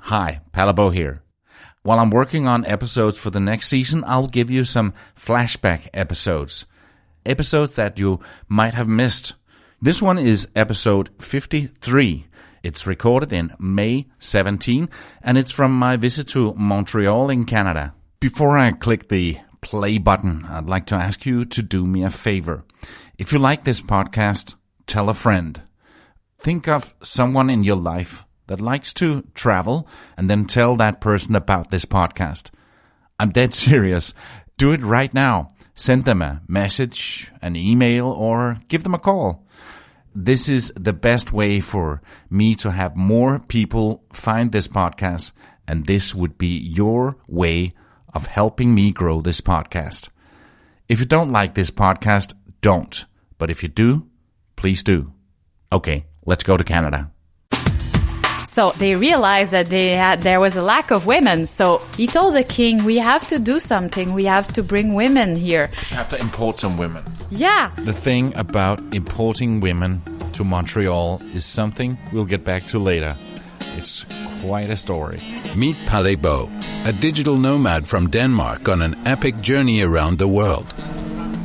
Hi, Palabo here. While I'm working on episodes for the next season, I'll give you some flashback episodes. Episodes that you might have missed. This one is episode 53. It's recorded in May 17, and it's from my visit to Montreal in Canada. Before I click the play button, I'd like to ask you to do me a favor. If you like this podcast, tell a friend. Think of someone in your life that likes to travel and then tell that person about this podcast. I'm dead serious. Do it right now. Send them a message, an email, or give them a call. This is the best way for me to have more people find this podcast, and this would be your way of helping me grow this podcast. If you don't like this podcast, don't. But if you do, please do. Okay, let's go to Canada. So they realized that there was a lack of women. So he told the king, we have to do something. We have to bring women here. We have to import some women. Yeah. The thing about importing women to Montreal is something we'll get back to later. It's quite a story. Meet Palabo, a digital nomad from Denmark on an epic journey around the world.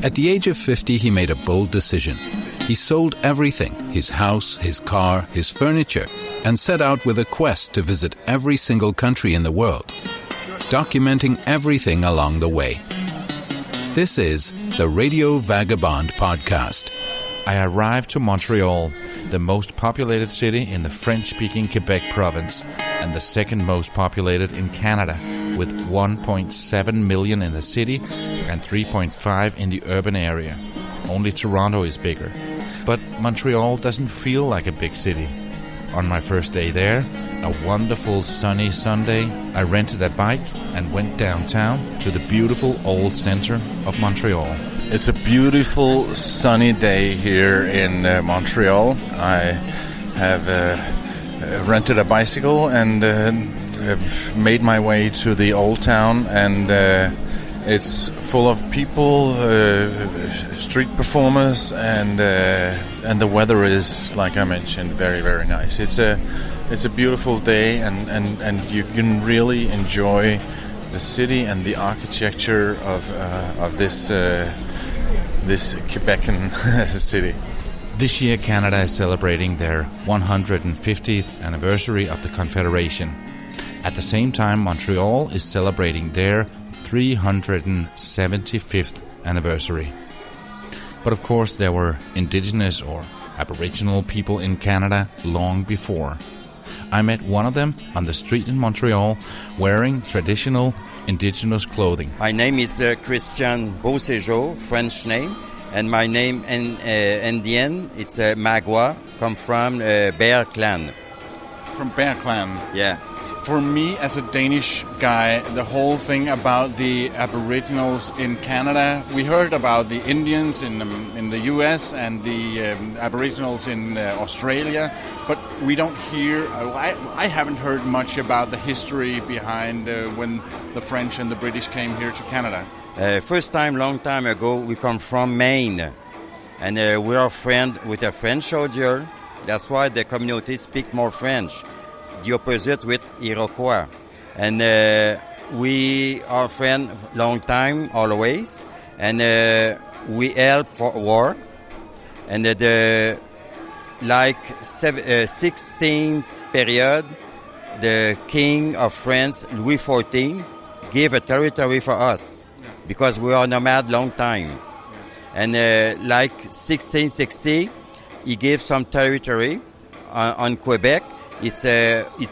At the age of 50, he made a bold decision. He sold everything, his house, his car, his furniture, and set out with a quest to visit every single country in the world, documenting everything along the way. This is the Radio Vagabond podcast. I arrived to Montreal, the most populated city in the French-speaking Quebec province and the second most populated in Canada, with 1.7 million in the city and 3.5 in the urban area. Only Toronto is bigger. But Montreal doesn't feel like a big city. On my first day there, a wonderful sunny Sunday, I rented a bike and went downtown to the beautiful old center of Montreal. It's a beautiful sunny day here in Montreal. I have rented a bicycle and made my way to the old town, and it's full of people, street performers, and the weather is, like I mentioned, very, very nice. It's a beautiful day, and you can really enjoy the city and the architecture of this Quebecan city. This year, Canada is celebrating their 150th anniversary of the Confederation. At the same time, Montreal is celebrating their 375th anniversary. But of course, there were Indigenous or Aboriginal people in Canada long before. I met one of them on the street in Montreal wearing traditional Indigenous clothing. My name is Christian Beauséjour, French name, and my name in Indian, it's Magua, come from Bear Klan. From Bear Klan? Yeah. For me, as a Danish guy, the whole thing about the Aboriginals in Canada, we heard about the Indians in the US and the Aboriginals in Australia, but we don't hear, I haven't heard much about the history behind when the French and the British came here to Canada. First time, long time ago, we come from Maine, and we are friend with a French soldier. That's why the community speak more French. The opposite with Iroquois, and we are friends long time always, and we help for war, and the 16th period, the King of France, Louis XIV, gave a territory for us because we are nomad long time, and like 1660, he gave some territory on Quebec. It's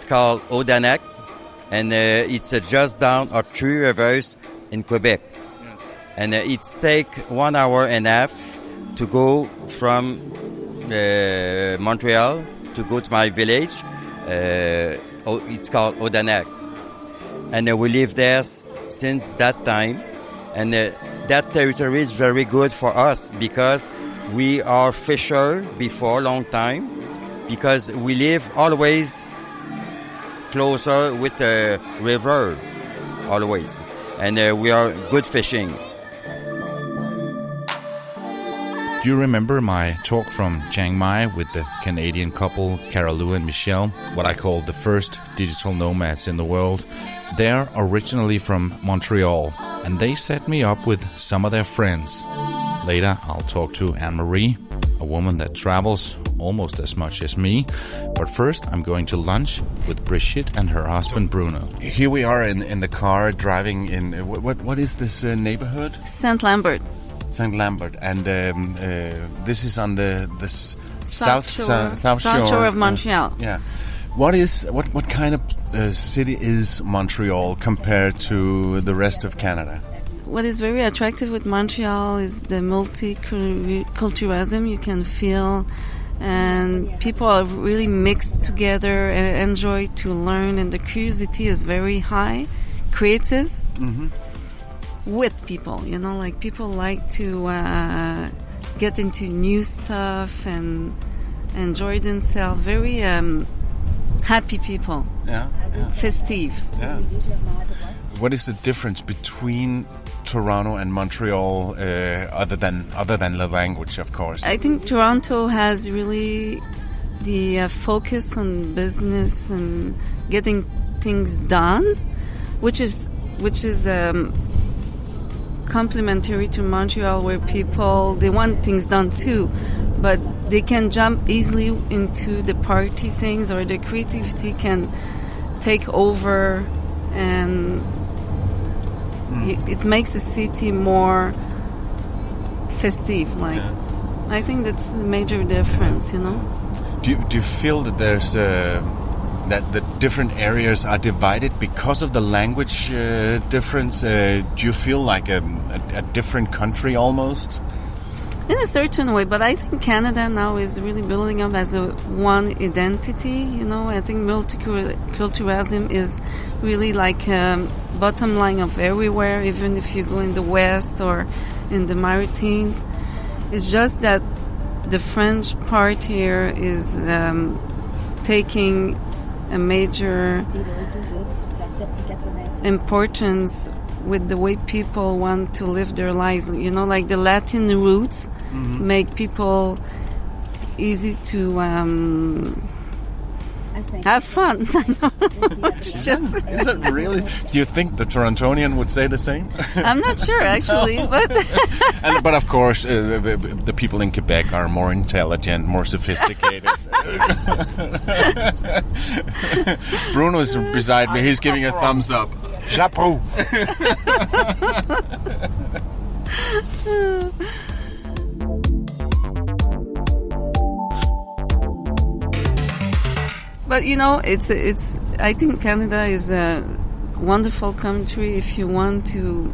called Odanak, and it's just down of 3 rivers in Quebec. Yeah. And it takes 1 hour and a half to go from Montreal to go to my village. It's called Odanak. And we live there since that time. And that territory is very good for us because we are fisher before long time. Because we live always closer with the river, always. And we are good fishing. Do you remember my talk from Chiang Mai with the Canadian couple Carolou and Michelle, what I call the first digital nomads in the world? They're originally from Montreal, and they set me up with some of their friends. Later, I'll talk to Anne-Marie, a woman that travels almost as much as me. But first, I'm going to lunch with Brigitte and her husband Bruno. Here we are in the car driving in, what is this neighborhood? St. Lambert. St. Lambert. And this is on the south shore of Montreal. Yeah. What kind of city is Montreal compared to the rest of Canada? What is very attractive with Montreal is the multiculturalism you can feel, and people are really mixed together and enjoy to learn, and the curiosity is very high, creative, with people, like people like to get into new stuff and enjoy themselves, very happy people, festive. Yeah. What is the difference between Toronto and Montreal, other than the language, of course? I think Toronto has really the focus on business and getting things done, which is complementary to Montreal, where people, they want things done too, but they can jump easily into the party things, or the creativity can take over, and it makes the city more festive. I think that's a major difference, Do you feel that there's that the different areas are divided because of the language difference? Do you feel like a different country almost? In a certain way, but I think Canada now is really building up as a one identity. I think multiculturalism is really like a bottom line of everywhere, even if you go in the West or in the Maritimes. It's just that the French part here is taking a major importance with the way people want to live their lives. Like the Latin roots make people easy to have fun. I know. Is it really? Do you think the Torontonian would say the same? I'm not sure, actually, but but of course, the people in Quebec are more intelligent, more sophisticated. Bruno's beside me. He's giving a thumbs up. Chapeau. But it's. I think Canada is a wonderful country if you want to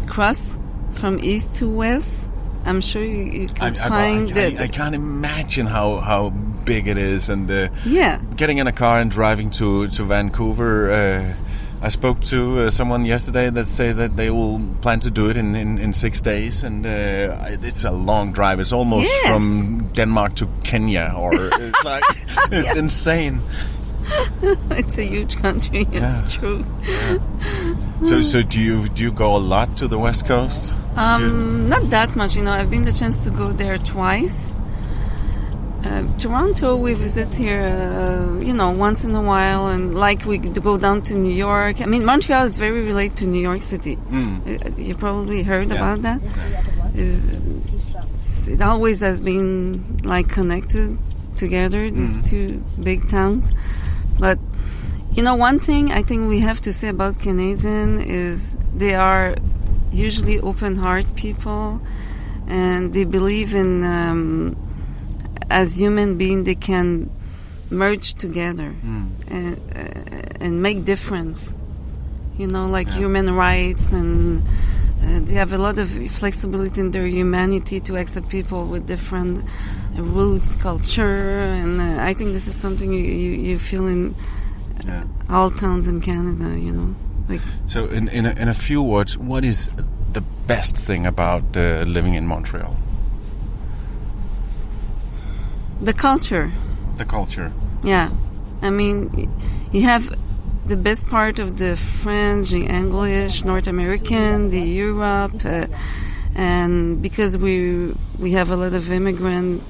cross from east to west. I'm sure you can find that. I can't imagine how big it is, and yeah, getting in a car and driving to Vancouver. I spoke to someone yesterday that say that they will plan to do it in 6 days, and it's a long drive. It's almost from Denmark to Kenya, or it's like it's insane. It's a huge country. It's true. Yeah. So do you go a lot to the West Coast? Not that much. I've been the chance to go there twice. Toronto, we visit here, once in a while, and like we go down to New York. I mean, Montreal is very related to New York City. You probably heard about that. It always has been connected together, these two big towns. But, one thing I think we have to say about Canadians is they are usually open-heart people, and they believe in... as human beings, they can merge together and make difference. Human rights, and they have a lot of flexibility in their humanity to accept people with different roots, culture, and I think this is something you feel in all towns in Canada. So, in a few words, what is the best thing about living in Montreal? The culture. The culture. Yeah. I mean, you have the best part of the French, the English, North American, the Europe, and because we have a lot of immigrant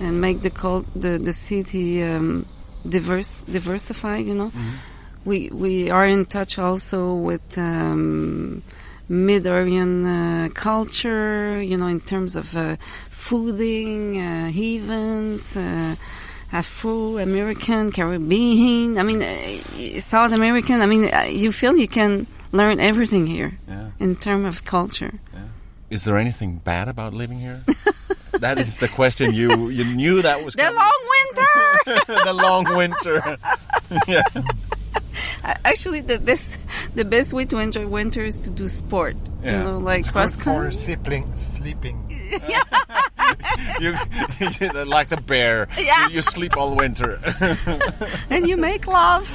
and make the city diversified, you know. We are in touch also with Mid-Orient culture, you know, in terms of fooding, heathens, Afro-American, Caribbean, I mean, South American. I mean, you feel you can learn everything here in terms of culture. Yeah. Is there anything bad about living here? That is the question you knew that was coming. The long winter! The long winter. Yeah. Actually, the best way to enjoy winter is to do sport. Yeah. You know, like it's cross good for country. sleeping. you like the bear. Yeah. You sleep all winter. And you make love.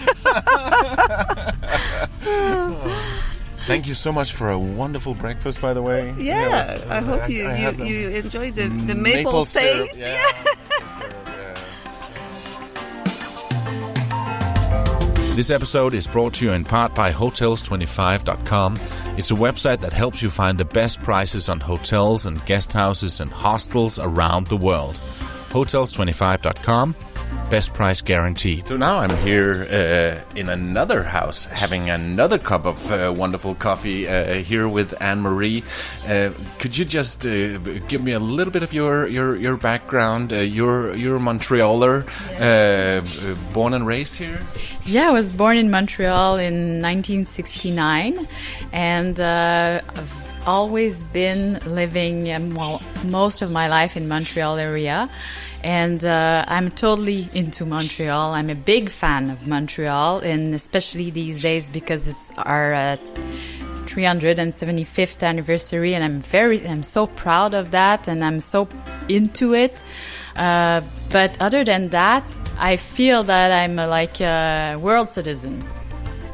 Thank you so much for a wonderful breakfast, by the way. Yeah, I hope you enjoyed the maple syrup. taste. Yeah. This episode is brought to you in part by Hotels25.com. It's a website that helps you find the best prices on hotels and guest houses and hostels around the world. Hotels25.com. Best price guaranteed. So now I'm here in another house, having another cup of wonderful coffee here with Anne-Marie. Could you just give me a little bit of your background? You're a Montrealer, born and raised here? Yeah, I was born in Montreal in 1969, and I've always been living most of my life in Montreal area. And I'm totally into Montreal. I'm a big fan of Montreal, and especially these days because it's our 375th anniversary, and I'm so proud of that, and I'm so into it. But other than that, I feel that I'm like a world citizen.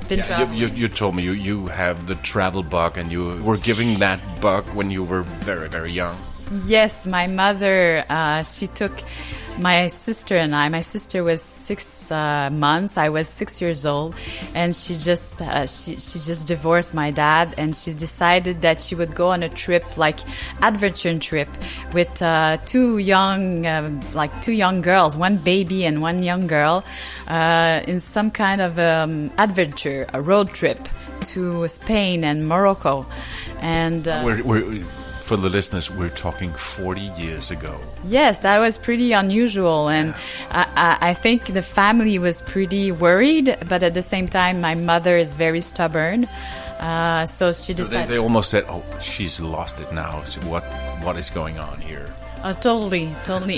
You told me you have the travel bug, and you were giving that bug when you were very, very young. Yes, my mother, she took my sister and I. My sister was 6 months. I was 6 years old, and she just divorced my dad, and she decided that she would go on a trip, like adventure trip, with two young girls, one baby and one young girl, in some kind of adventure, a road trip to Spain and Morocco, and for the listeners, we're talking 40 years ago. Yes, that was pretty unusual, and I think the family was pretty worried, but at the same time, my mother is very stubborn, so she decided... They almost said, oh, she's lost it now. So what is going on here? Totally.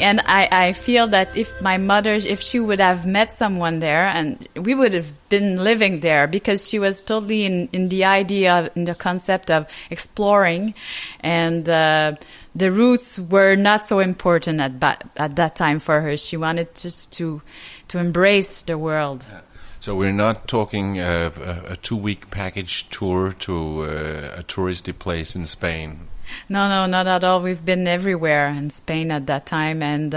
And I feel that if my mother, if she would have met someone there, and we would have been living there, because she was totally in the idea, in the concept of exploring, and the roots were not so important at that time for her. She wanted just to embrace the world. Yeah. So we're not talking a 2-week package tour to a touristy place in Spain. No, not at all. We've been everywhere in Spain at that time, and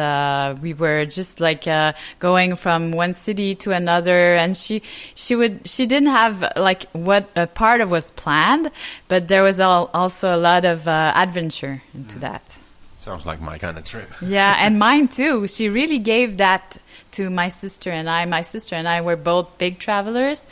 we were just like going from one city to another. And she didn't have like what a part of was planned, but there was also a lot of adventure into that. Sounds like my kind of trip. Yeah, and mine too. She really gave that to my sister and I. My sister and I were both big travelers,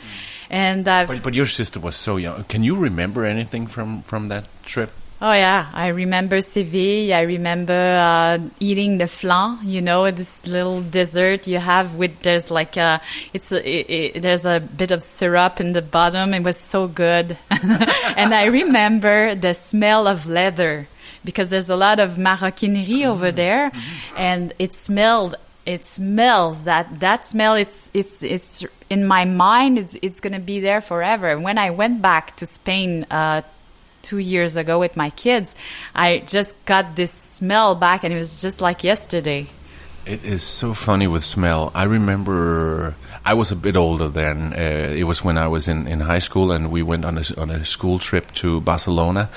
and but your sister was so young. Can you remember anything from that trip? Oh yeah, I remember Séville. I remember eating the flan. You know, this little dessert you have with there's like there's a bit of syrup in the bottom. It was so good, and I remember the smell of leather, because there's a lot of maroquinerie over there, and it smells that smell. It's in my mind. It's gonna be there forever. When I went back to Spain 2 years ago with my kids, I just got this smell back, and it was just like yesterday. It is so funny with smell. I remember I was a bit older then. It was when I was in high school, and we went on a school trip to Barcelona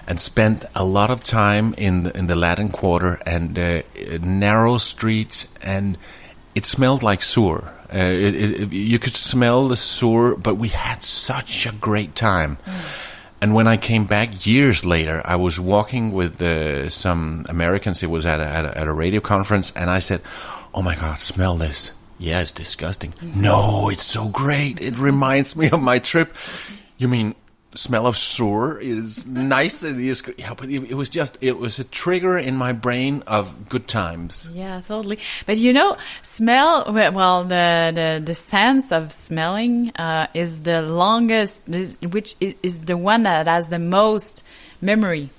and spent a lot of time in the Latin Quarter and narrow streets, and it smelled like sewer. You could smell the sewer, but we had such a great time. And when I came back years later, I was walking with some Americans. It was at a radio conference, and I said, "Oh my God, smell this! Yeah, it's disgusting. No, it's so great. It reminds me of my trip." You mean smell of sour is nice? Yeah, but it was a trigger in my brain of good times. Yeah, totally. But you know, smell, well, the sense of smelling, is the longest, which is the one that has the most memory.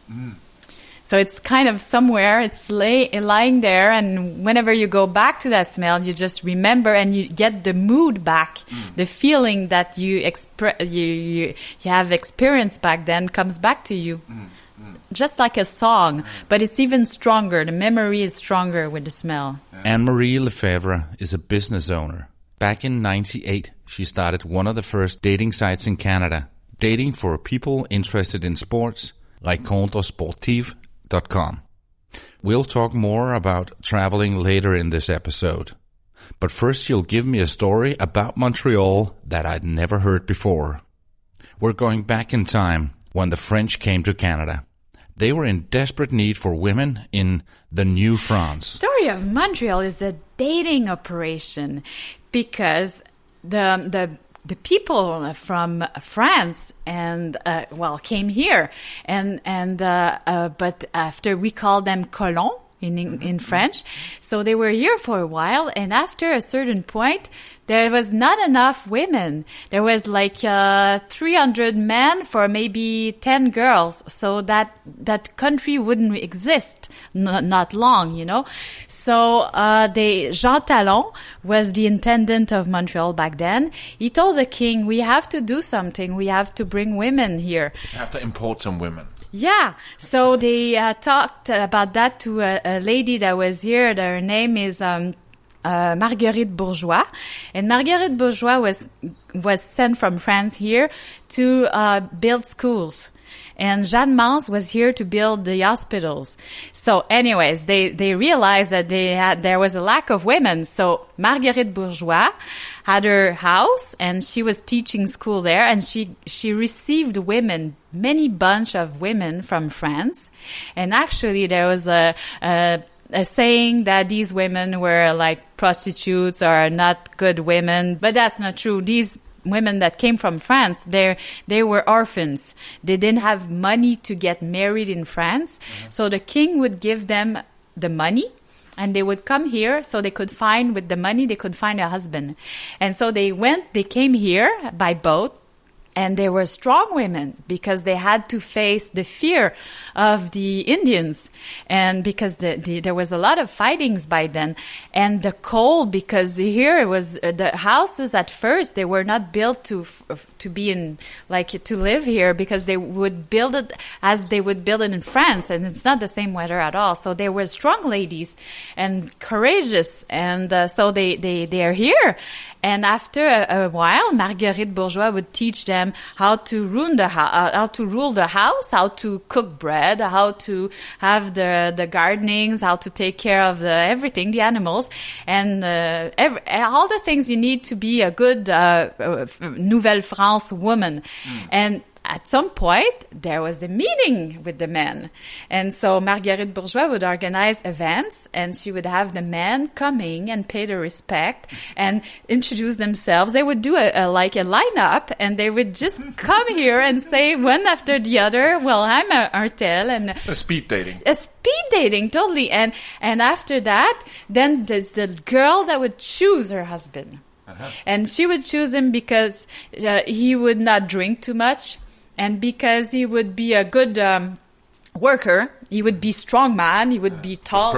So it's kind of somewhere, it's lying there, and whenever you go back to that smell, you just remember and you get the mood back. The feeling that you have experienced back then comes back to you. Just like a song, but it's even stronger. The memory is stronger with the smell. Anne-Marie Lefebvre is a business owner. Back in 98, she started one of the first dating sites in Canada, dating for people interested in sports, like ContreSportif.com. We'll talk more about traveling later in this episode. But first you'll give me a story about Montreal that I'd never heard before. We're going back in time when the French came to Canada. They were in desperate need for women in the New France. Story of Montreal is a dating operation because the people from France and came here but after we call them colons in French, so they were here for a while, and after a certain point there was not enough women. There was like 300 men for maybe 10 girls, so that country wouldn't exist not long, you know. So Jean Talon was the intendant of Montreal back then. He told the king, "We have to do something. We have to bring women here. You have to import some women." Yeah. So they talked about that to a lady that was here. Her name is Marguerite Bourgeois. And Marguerite Bourgeois was sent from France here to build schools. And Jeanne Mance was here to build the hospitals. So anyways, they realized that there was a lack of women. So Marguerite Bourgeois had her house and she was teaching school there, and she received women, many bunch of women from France. And actually there was a saying that these women were like prostitutes or not good women, but that's not true. These women that came from France, they were orphans. They didn't have money to get married in France. So the king would give them the money and they would come here so they could find, with the money, they could find a husband. And so they came here by boat. And they were strong women because they had to face the fear of the Indians, and because there was a lot of fightings by then, and the cold, because here it was the houses at first they were not built to be in, like, to live here, because they would build it as they would build it in France, and it's not the same weather at all. So they were strong ladies and courageous, and so they are here. And after a while, Marguerite Bourgeois would teach them how to rule the house, how to cook bread, how to have the gardenings, how to take care of everything, the animals, and all the things you need to be a good Nouvelle France woman. And at some point, there was the meeting with the men. And so Marguerite Bourgeois would organize events, and she would have the men coming and pay the respect and introduce themselves. They would do a lineup, and they would just come here and say one after the other, "Well, I'm Artel," and a speed dating. Totally. And after that, then there's the girl that would choose her husband. And she would choose him because he would not drink too much, and because he would be a good worker. He would be strong man. He would be tall.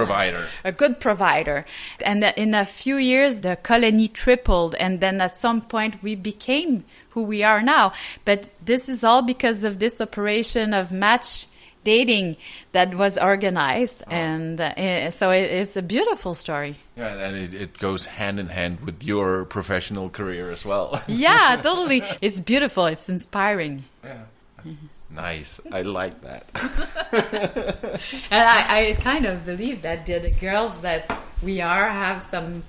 A good provider. And in a few years, the colony tripled. And then at some point, we became who we are now. But this is all because of this operation of match dating that was organized. And so it's a beautiful story. Yeah, and it goes hand in hand with your professional career as well. Yeah, totally. It's beautiful. It's inspiring. Yeah. Nice. I like that. And I kind of believe that the girls that we are have some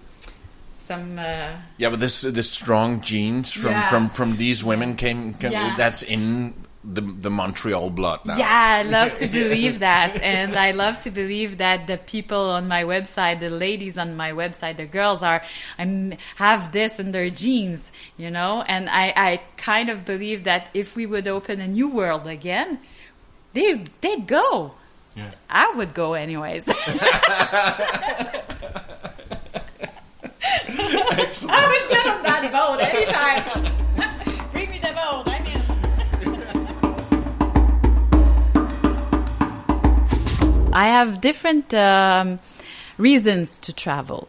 yeah, but this strong genes from these women came yeah. That's in the Montreal blood now. Yeah, I love to believe that. And I love to believe that the people on my website, the ladies on my website, the girls have this in their genes, you know? And I kind of believe that if we would open a new world again, they'd go. Yeah. I would go anyways. I would get on that boat anytime. Bring me the boat. I'm in. I have different reasons to travel.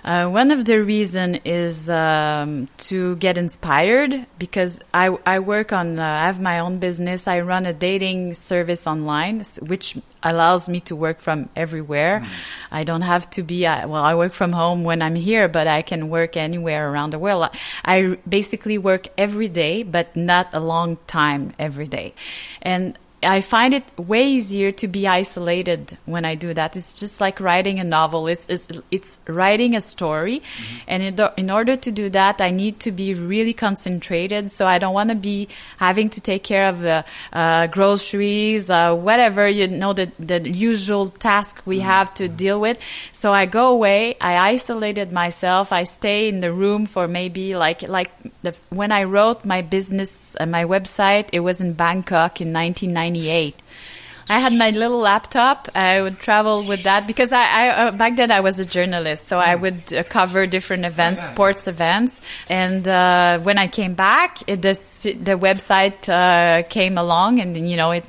One of the reason is to get inspired, because I work on, I have my own business. I run a dating service online, which allows me to work from everywhere. I don't have to be, I work from home when I'm here, but I can work anywhere around the world. I basically work every day, but not a long time every day. And I find it way easier to be isolated when I do that. It's just like writing a novel. It's writing a story. And in order to do that, I need to be really concentrated. So I don't want to be having to take care of the groceries, whatever, you know, the usual task we have to deal with. So I go away. I isolated myself. I stay in the room for maybe when I wrote my business, my website, it was in Bangkok in 1998. I had my little laptop. I would travel with that because I back then I was a journalist, so I would cover different events, sports events. And when I came back, the website came along, and you know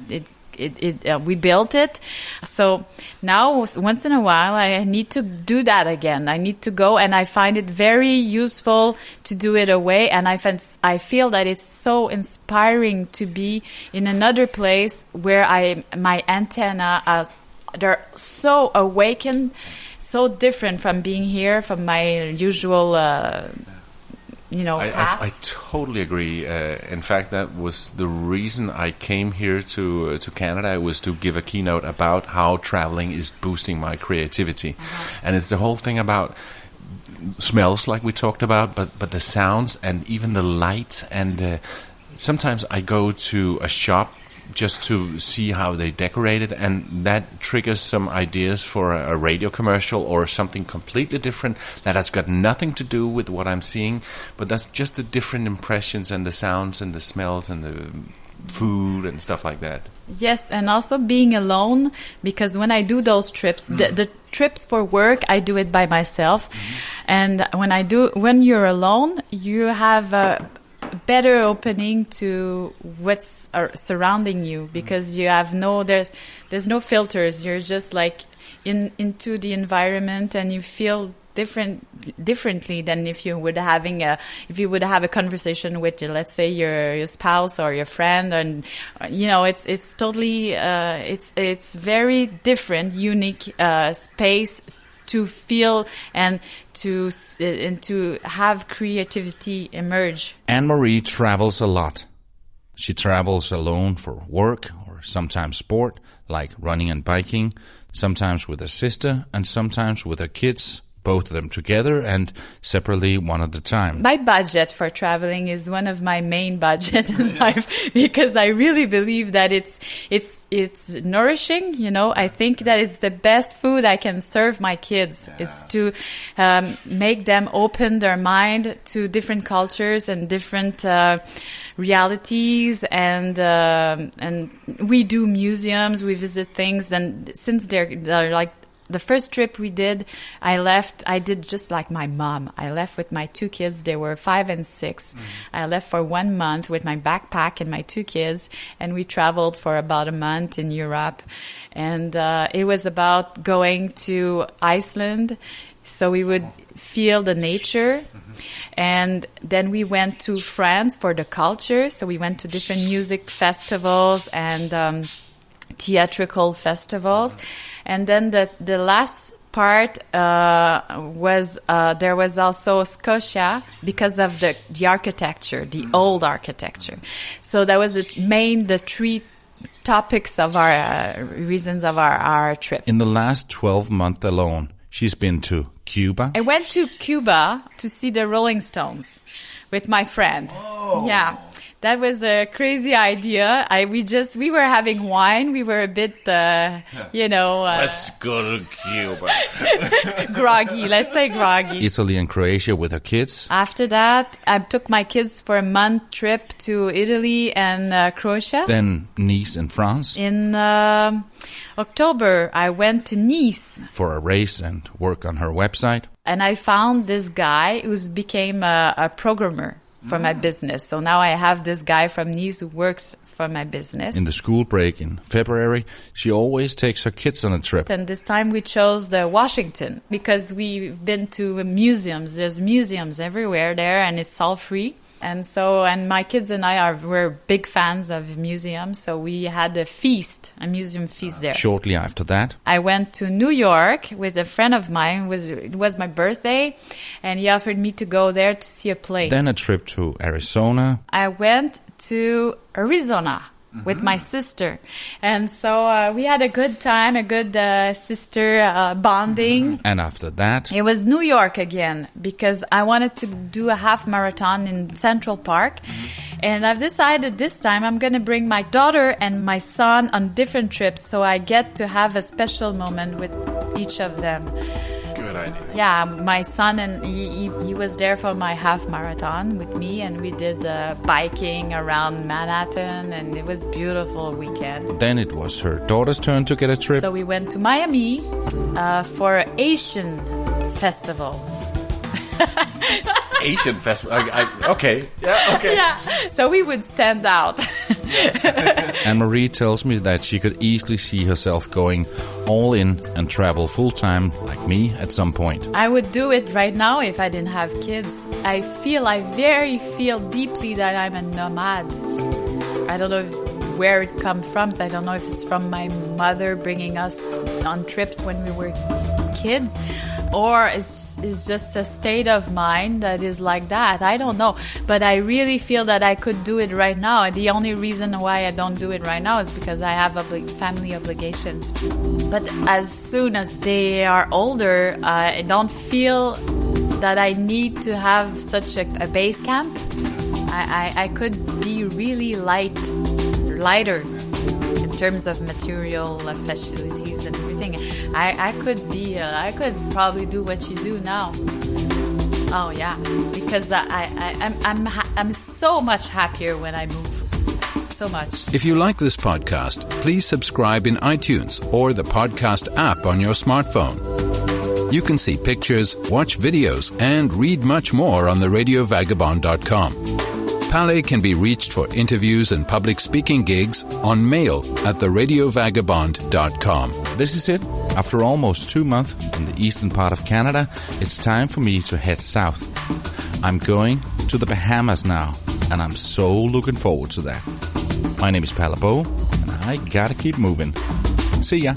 we built it. So now once in a while I need to do that again. I need to go, and I find it very useful to do it away. And I feel that it's so inspiring to be in another place where my antenna they're so awakened, so different from being here, from my usual I totally agree. In fact, that was the reason I came here to Canada. It was to give a keynote about how traveling is boosting my creativity. And it's the whole thing about smells, like we talked about, but the sounds and even the light. And sometimes I go to a shop just to see how they decorate it, and that triggers some ideas for a radio commercial or something completely different that has got nothing to do with what I'm seeing, but that's just the different impressions and the sounds and the smells and the food and stuff like that. Yes, and also being alone, because when I do those trips, the trips for work, I do it by myself. And when you're alone, you have a better opening to what's surrounding you, because you have there's no filters. You're just like into the environment, and you feel differently than if you would have a conversation with, let's say, your spouse or your friend. And you know, it's totally it's very different, unique space to feel and to have creativity emerge. Anne-Marie travels a lot. She travels alone for work or sometimes sport, like running and biking, sometimes with her sister and sometimes with her kids, both of them together and separately one at a time. My budget for traveling is one of my main budgets in life, because I really believe that it's nourishing. You know, I think that it's the best food I can serve my kids. Yeah. It's to make them open their mind to different cultures and different realities, and we do museums, we visit things, and since they're like, the first trip we did, I did just like my mom. I left with my two kids. They were 5 and 6. I left for 1 month with my backpack and my two kids, and we traveled for about a month in Europe. And it was about going to Iceland, so we would feel the nature. And then we went to France for the culture. So we went to different music festivals and theatrical festivals. And then the last part was there was also Scotia, because of the architecture, the old architecture. So that was the three topics of our reasons of our trip. In the last 12 months alone, she's been to Cuba. I went to Cuba to see the Rolling Stones with my friend. Oh. Yeah. That was a crazy idea. We were having wine. We were a bit, Let's go to Cuba. groggy. Let's say groggy. Italy and Croatia with her kids. After that, I took my kids for a month trip to Italy and Croatia. Then Nice in France. In October, I went to Nice for a race and work on her website. And I found this guy who became a programmer for my business. So now I have this guy from Nice who works for my business. In the school break in February, she always takes her kids on a trip. And this time we chose the Washington because we've been to museums. There's museums everywhere there and it's all free. And my kids and we're big fans of museums, so we had a museum feast there. Shortly after that, I went to New York with a friend of mine. It was my birthday, and he offered me to go there to see a play. Then a trip to Arizona. I went to Arizona with my sister. And so we had a good time, a good sister bonding. And after that? It was New York again because I wanted to do a half marathon in Central Park. And I've decided this time I'm going to bring my daughter and my son on different trips so I get to have a special moment with each of them. Good idea. Yeah, my son, and he was there for my half marathon with me, and we did biking around Manhattan, and it was a beautiful weekend. Then it was her daughter's turn to get a trip. So we went to Miami for an Asian festival. Asian festival. Okay. Yeah, okay. Yeah. So we would stand out. Anne-Marie tells me that she could easily see herself going all in and travel full-time like me at some point. I would do it right now if I didn't have kids. I feel deeply that I'm a nomad. I don't know where it comes from. So I don't know if it's from my mother bringing us on trips when we were kids, or it's just a state of mind that is like that. I don't know. But I really feel that I could do it right now. And the only reason why I don't do it right now is because I have family obligations. But as soon as they are older, I don't feel that I need to have such a base camp. I could be really lighter in terms of material facilities and everything. I could probably do what you do now. Oh yeah, because I'm so much happier when I move. So much. If you like this podcast, please subscribe in iTunes or the podcast app on your smartphone. You can see pictures, watch videos, and read much more on theradiovagabond.com. Palais can be reached for interviews and public speaking gigs on mail at theradiovagabond.com. This is it. After almost 2 months in the eastern part of Canada, it's time for me to head south. I'm going to the Bahamas now, and I'm so looking forward to that. My name is Palais, and I gotta keep moving. See ya.